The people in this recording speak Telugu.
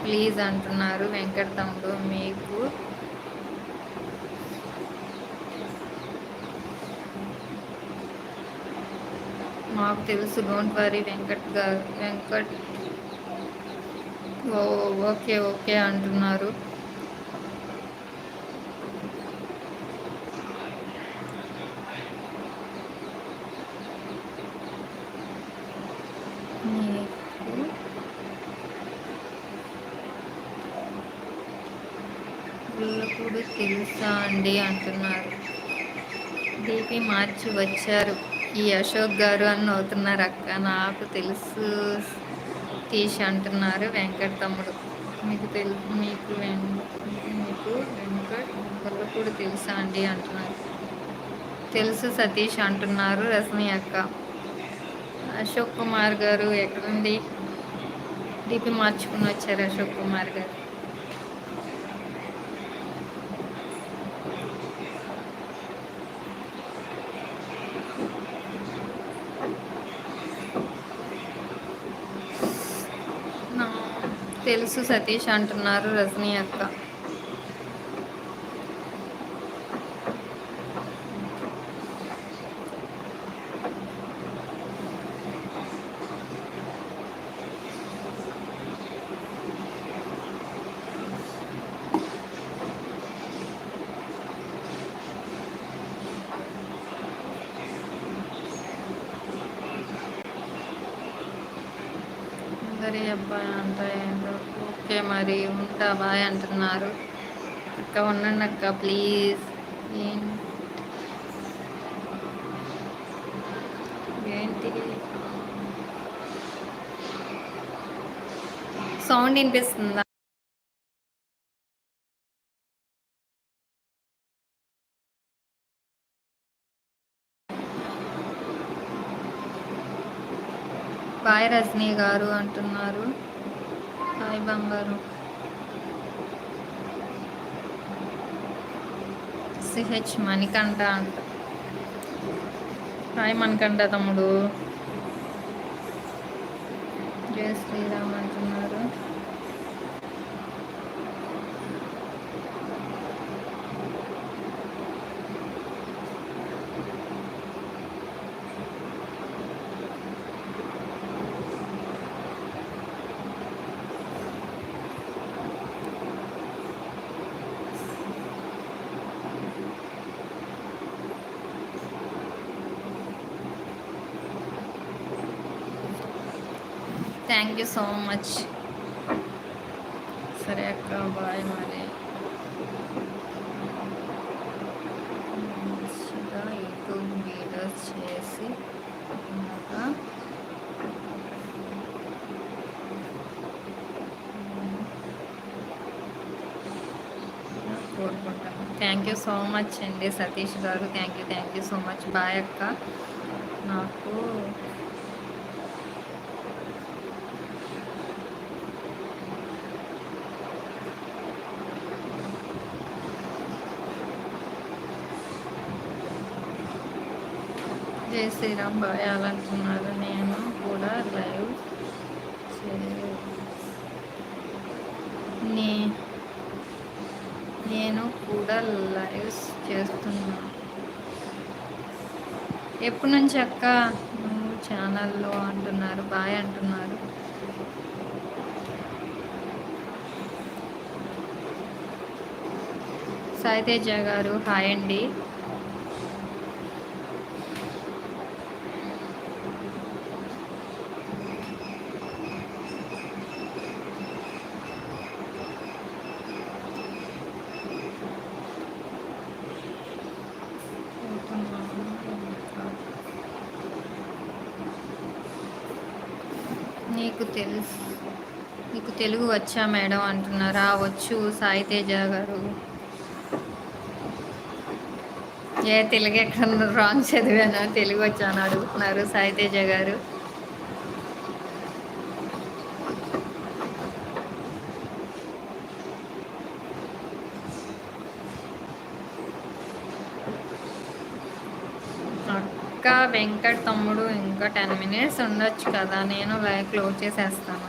ప్లీజ్ అంటున్నారు వెంకట్ తమ్ముడు. మీకు మాకు తెలుసు, డోంట్ వరీ వెంకట్. ఓ ఓకే ఓకే అంటున్నారు. మీకు గుల్లపూడి తెలుసా అండి అంటున్నారు. దీపి మార్చి వచ్చారు ఈ అశోక్ గారు అని నవ్వుతున్నారు అక్క. నాకు తెలుసు తీసి అంటున్నారు వెంకట్ తమ్ముడు. మీకు వెంకట్ గుల్లపూడి తెలుసా అండి అంటున్నారు. తెలుసు సతీష్ అంటున్నారు రశ్మి అక్క. అశోక్ కుమార్ గారు ఎక్కడండి? డిపి మార్చుకుని వచ్చారు అశోక్ కుమార్ గారు. తెలుసు సతీష్ అంటున్నారు రజనీ అక్క. అందరి అబ్బాయి అంటే ఓకే మరి ఉంటా బాయ్ అంటున్నారు అక్క. ఉండండి అక్క ప్లీజ్. ఏంటి సౌండ్ వినిపిస్తుందా? బాయ్ రజనీ గారు అంటున్నారు. హాయ్ బంగారు. సిహెచ్ మణికంఠ అంట. హాయ్ మణికంఠ తమ్ముడు. జయ శ్రీరామ్ అంటున్నారు. Thank you so much. సరే అక్క బాయ్ మరి. మంచిగా యూట్యూబ్ వీడియోస్ చేసి కోరుకుంటాను. థ్యాంక్ యూ సో మచ్ అండి సతీష్ గారు. Thank you so much. Bye అక్క. నాకు జై శ్రీరామ్ బాయాలంటున్నారు. నేను కూడా లైవ్ చేస్తున్నాను. ఎప్పటి నుంచి అక్క నువ్వు ఛానల్లో అంటున్నారు? బాయ్ అంటున్నారు. సాయితేజ గారు హాయ్ అండి. నీకు తెలుగు వచ్చా మేడం అంటున్నారా? వచ్చు సాయితేజ గారు. తెలుగు ఎక్కడ రాంగ్ చదివానా? తెలుగు వచ్చాను అడుగుతున్నారు సాయితేజ గారు. అక్క వెంకట్ తమ్ముడు ఇంకా 10 minutes ఉండొచ్చు కదా, నేను లైవ్ క్లోజ్ చేసేస్తాను.